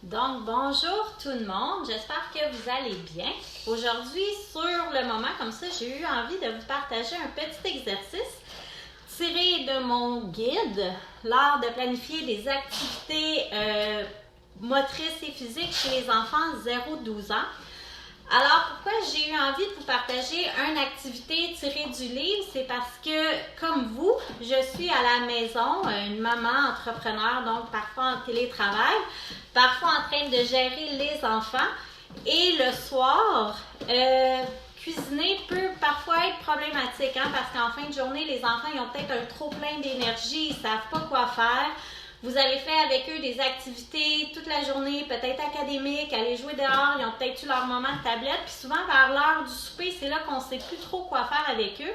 Donc, bonjour tout le monde, j'espère que vous allez bien. Aujourd'hui, sur le moment comme ça, j'ai eu envie de vous partager un petit exercice tiré de mon guide, l'art de planifier des activités motrices et physiques chez les enfants 0-12 ans. Alors, pourquoi j'ai eu envie de vous partager une activité tirée du livre? C'est parce que, comme vous, je suis à la maison, une maman entrepreneur, donc parfois en télétravail, parfois en train de gérer les enfants. Et le soir, cuisiner peut parfois être problématique, parce qu'en fin de journée, les enfants ils ont peut-être un trop plein d'énergie, ils ne savent pas quoi faire. Vous avez fait avec eux des activités toute la journée, peut-être académiques, aller jouer dehors, ils ont peut-être eu leur moment de tablette, puis souvent vers l'heure du souper, c'est là qu'on ne sait plus trop quoi faire avec eux.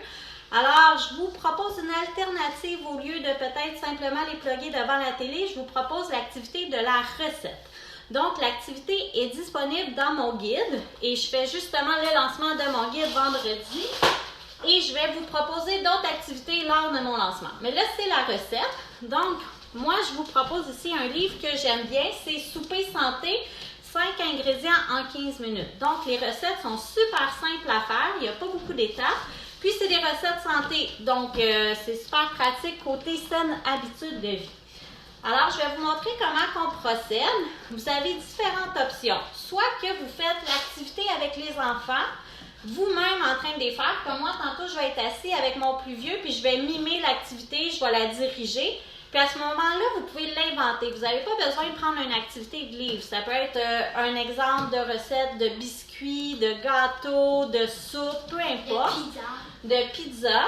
Alors, je vous propose une alternative au lieu de peut-être simplement les plugger devant la télé, je vous propose l'activité de la recette. Donc, l'activité est disponible dans mon guide et je fais justement le lancement de mon guide vendredi et je vais vous proposer d'autres activités lors de mon lancement. Mais là, c'est la recette. Donc, moi, je vous propose ici un livre que j'aime bien, c'est Souper santé, 5 ingrédients en 15 minutes. Donc, les recettes sont super simples à faire, il n'y a pas beaucoup d'étapes. Puis, c'est des recettes santé, donc c'est super pratique côté saine habitude de vie. Alors, je vais vous montrer comment on procède. Vous avez différentes options. Soit que vous faites l'activité avec les enfants, vous-même en train de les faire. Comme moi, tantôt, je vais être assis avec mon plus vieux, puis je vais mimer l'activité, je vais la diriger. Puis à ce moment-là, vous pouvez l'inventer. Vous n'avez pas besoin de prendre une activité de livre. Ça peut être un exemple de recette de biscuits, de gâteaux, de soupe, peu importe. De pizza.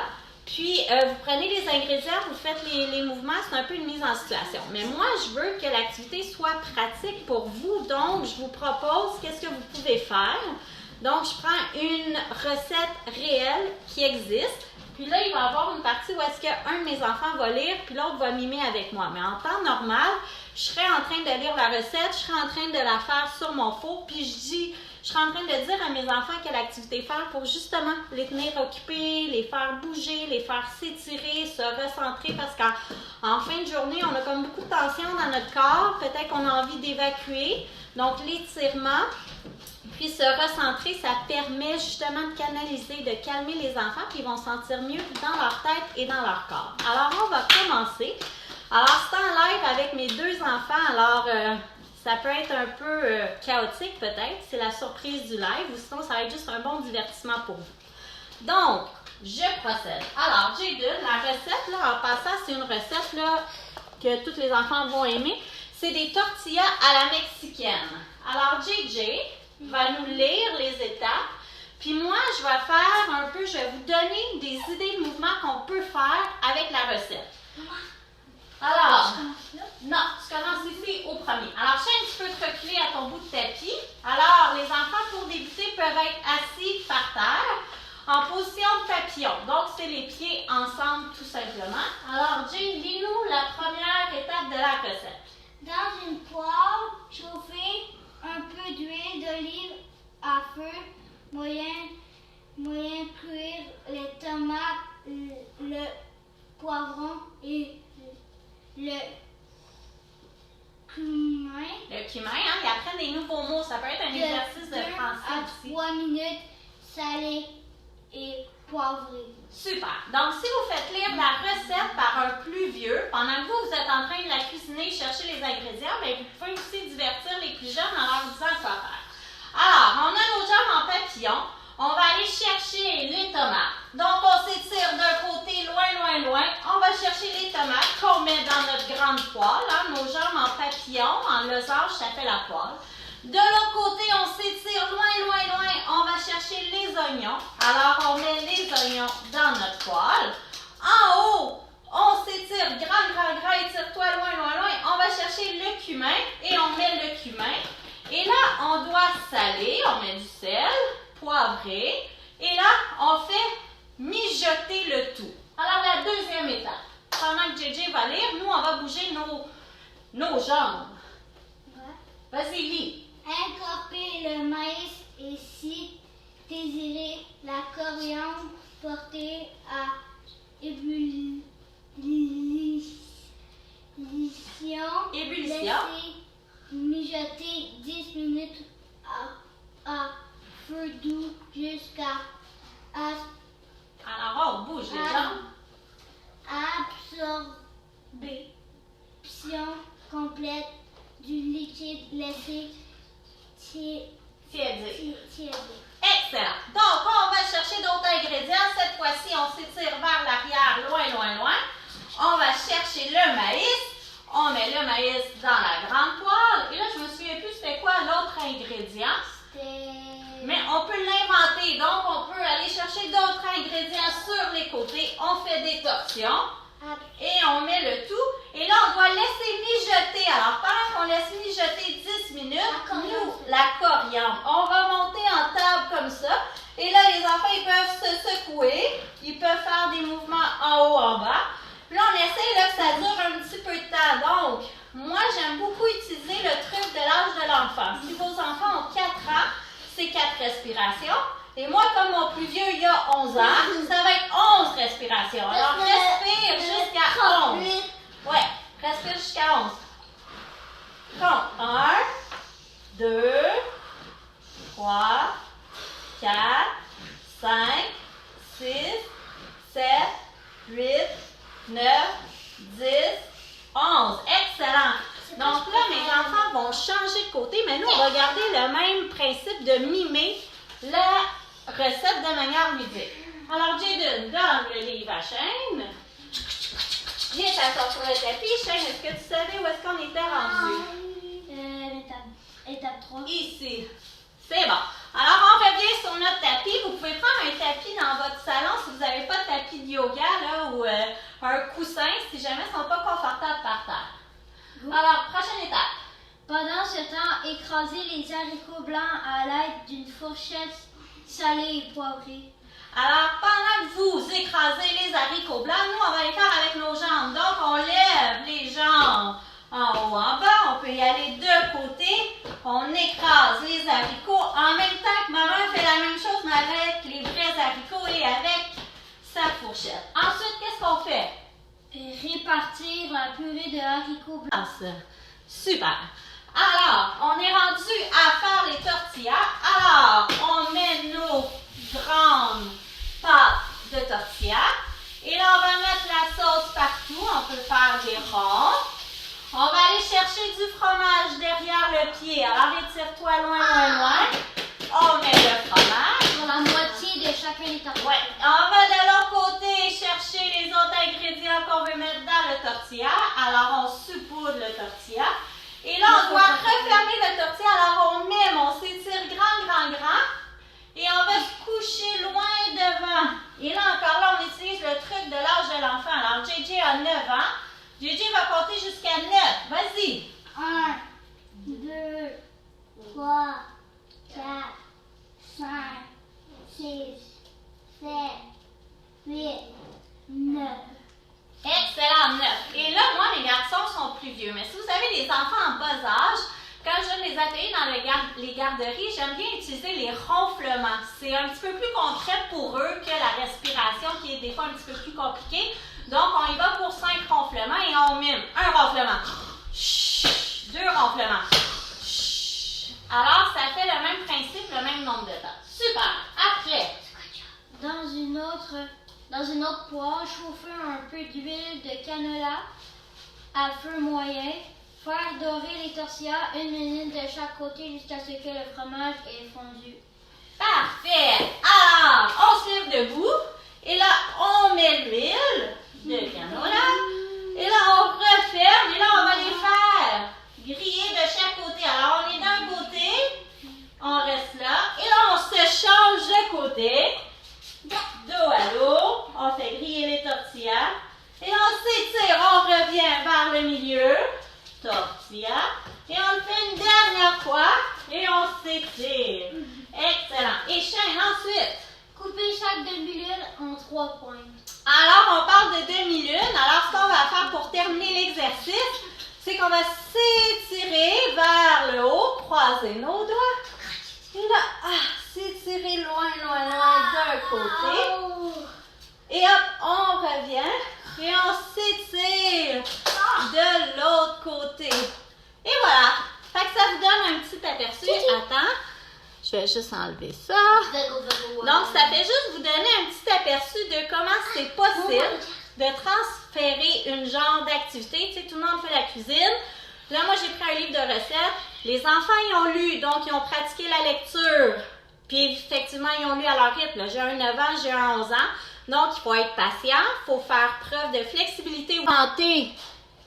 Puis, vous prenez les ingrédients, vous faites les mouvements, c'est un peu une mise en situation. Mais moi, je veux que l'activité soit pratique pour vous, donc je vous propose qu'est-ce que vous pouvez faire. Donc, je prends une recette réelle qui existe. Puis là, il va y avoir une partie où est-ce qu'un de mes enfants va lire, puis l'autre va mimer avec moi. Mais en temps normal, je serais en train de lire la recette, je serais en train de la faire sur mon four, puis je serais en train de dire à mes enfants quelle activité faire pour justement les tenir occupés, les faire bouger, les faire s'étirer, se recentrer, parce qu'en fin de journée, on a comme beaucoup de tension dans notre corps, peut-être qu'on a envie d'évacuer. Donc, l'étirement, puis se recentrer, ça permet justement de canaliser, de calmer les enfants, puis ils vont se sentir mieux dans leur tête et dans leur corps. Alors, on va commencer. Alors, c'est en live avec mes deux enfants. Alors, ça peut être un peu chaotique peut-être. C'est la surprise du live, ou sinon, ça va être juste un bon divertissement pour vous. Donc, je procède. Alors, Jayden, la recette, là, en passant, c'est une recette là, que tous les enfants vont aimer. C'est des tortillas à la mexicaine. Alors, JJ va nous lire les étapes. Puis moi, je vais faire un peu, je vais vous donner des idées de mouvements qu'on peut faire avec la recette. Alors, non, tu commences ici au premier. Alors, Shane, tu peux te reculer à ton bout de tapis. Alors, les enfants, pour débuter, peuvent être assis par terre en position de papillon. Donc, c'est les pieds ensemble, tout simplement. Alors, Jane, lis-nous la première étape de la recette. Dans une poêle, chauffer un peu d'huile d'olive à feu moyen cuire les tomates, le poivron et le cumin. Le cumin, ils apprennent des nouveaux mots. Ça peut être un exercice de français aussi. 3 minutes, salé et poivré. Super. Donc, si vous faites lire la recette par un plus vieux, pendant que vous êtes en train de la cuisiner, chercher les ingrédients, bien, vous pouvez aussi divertir les plus jeunes en leur disant quoi faire. Alors, on a nos jambes en papillon. On va aller chercher les tomates. Donc, on s'étire d'un côté loin. On va chercher les tomates qu'on met dans notre grande poêle. Nos jambes en papillon, en losange, ça fait la poêle. De l'autre côté, on s'étire loin. On va chercher les oignons. Alors, on met les oignons dans notre poêle. En haut, on s'étire grand, étire-toi loin. On va chercher le cumin et on met le cumin. Et là, on doit saler, on met du sel, poivrer. Et là, on fait mijoter le tout. Alors, la deuxième étape. Pendant que JJ va lire, nous, on va bouger nos jambes. Vas-y, lis. Incorporer le maïs et si désiré, la coriandre portée à ébullition. Ébullition. mijoter 10 minutes à feu doux jusqu'à Alors, on bouge les jambes. Absorption complète du liquide laissé Tiédir. tiède. Excellent. Donc, on va chercher d'autres ingrédients. Cette fois-ci, on s'étire vers l'arrière, loin, loin, loin. On va chercher le maïs. On met le maïs dans la grande poêle. Et là, je me souviens plus c'était quoi l'autre ingrédient. Mais on peut l'inventer. Donc, on peut aller chercher d'autres ingrédients sur les côtés. On fait des torsions. Et on met le tout. Et là, on doit laisser mijoter. Alors, pendant qu'on laisse mijoter 10 minutes, la coriandre. On va monter en table comme ça. Et là, les enfants, ils peuvent se secouer. Ils peuvent faire des mouvements en haut, en bas. Puis là, on essaie là, que ça dure un petit peu de temps. Donc, moi, j'aime beaucoup utiliser le truc de l'âge de l'enfant. Si vos enfants ont 4 ans, c'est 4 respirations. Et moi, comme mon plus vieux, il y a 11 ans, ça va être 11 respirations. Alors, respire jusqu'à 11. Ouais, respire jusqu'à 11. Compte. 1, 2, 3, 4, 5, 6, 7, 8, 9, 10, 11. Excellent. Donc là, mes enfants vont changer de côté, mais nous, on va garder le même principe de mimer la recette de manière ludique. Alors, Jaden, donne le livre à Shane. Viens t'asseoir sur le tapis. Shane, est-ce que tu savais où est-ce qu'on était rendu? Étape 3. Ici. C'est bon. Alors, on revient sur notre tapis. Vous pouvez prendre un tapis dans votre salon si vous n'avez pas de tapis de yoga là, ou un coussin si jamais ils ne sont pas confortables par terre. Alors, prochaine étape. Pendant ce temps, écrasez les haricots blancs à l'aide d'une fourchette salée et poivrée. Alors, pendant que vous écrasez les haricots blancs, nous, on va les faire avec nos jambes. Donc, on lève les jambes en haut, en bas. On peut y aller de côté. On écrase les haricots en même temps que maman fait la même chose, mais avec les vrais haricots et avec sa fourchette. Ensuite, qu'est-ce qu'on fait? Répartir la purée de haricots blancs. Super. Alors, on est rendu à faire les tortillas. Alors, on met nos grandes pâtes de tortillas. Et là, on va mettre la sauce partout. On peut faire des ronds. On va aller chercher du fromage derrière le pied. Alors, étire-toi loin, loin, loin. On met le fromage. Pour la moitié de chacun des tortillas. Ouais. On va de l'autre côté chercher les autres ingrédients qu'on veut mettre dans le tortilla. Alors, on saupoudre le tortilla. Et là, on doit refermer le tortilla. Alors, on mime, on s'étire grand, grand, grand. Et on va se coucher loin devant. Et là, encore là, on utilise le truc de l'âge de l'enfant. Alors, JJ a 9 ans. JJ va compter jusqu'à 9. Vas-y. 1, 2, 3, 4, 5, 6, 7, 8, 9. Excellent, 9. Et là, moi, mes garçons sont plus vieux. Mais si vous avez des enfants en bas âge, quand je donne les ateliers dans les garderies, j'aime bien utiliser les ronflements. C'est un petit peu plus concret pour eux que la respiration qui est des fois un petit peu plus compliquée. Donc, on y va pour 5 ronflements et on mime. Un ronflement. Chut. 2 ronflements. Chut. Alors, ça fait le même principe, le même nombre de temps. Super. Après. Dans une autre poêle, chauffer un peu d'huile de canola à feu moyen. Faire dorer les tortillas 1 minute de chaque côté jusqu'à ce que le fromage est fondu. Parfait. Alors, on se lève debout. Et là, on met l'huile de canola. Et là, on referme. Et là, on va les faire griller de chaque côté. Alors, on est d'un côté. On reste là. Et là, on se change de côté. Dos à dos. On fait griller les tortillas. Et là, on s'étire. On revient vers le milieu. Tortilla. Et on le fait une dernière fois. Et on s'étire. Excellent. Et Shane, ensuite. Couper chaque demi-lune en 3 points. Alors, on parle de demi-lune. Alors, ce qu'on va faire pour terminer l'exercice, c'est qu'on va s'étirer vers le haut, croiser nos doigts. Et là, s'étirer loin, loin, loin d'un côté. Et hop, on revient. Et on s'étire de l'autre côté. Et voilà. Fait que Je vais juste enlever ça. Donc, ça fait juste vous donner un petit aperçu de comment c'est possible de transférer une genre d'activité. Tu sais, tout le monde fait la cuisine. Là, moi, j'ai pris un livre de recettes. Les enfants, ils ont lu, donc ils ont pratiqué la lecture. Puis, effectivement, ils ont lu à leur rythme. J'ai un 9 ans, j'ai un 11 ans. Donc, il faut être patient, il faut faire preuve de flexibilité. Inventer.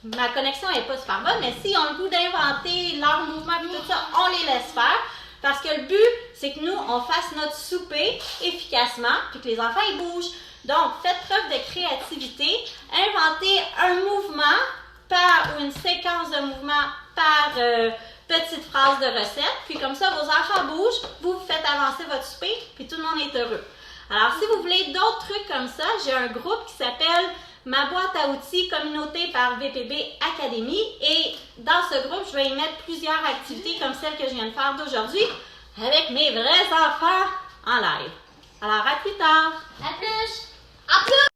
Ma connexion n'est pas super bonne, mais s'ils ont le goût d'inventer leur mouvement et tout ça, on les laisse faire. Parce que le but, c'est que nous, on fasse notre souper efficacement, puis que les enfants, ils bougent. Donc, faites preuve de créativité. Inventez un mouvement ou une séquence de mouvements par petite phrase de recette. Puis comme ça, vos enfants bougent, vous faites avancer votre souper, puis tout le monde est heureux. Alors, si vous voulez d'autres trucs comme ça, j'ai un groupe qui s'appelle Ma boîte à outils communauté par VPB Academy. Et dans ce groupe, je vais y mettre plusieurs activités comme celle que je viens de faire d'aujourd'hui avec mes vrais enfants en live. Alors, à plus tard! À plus!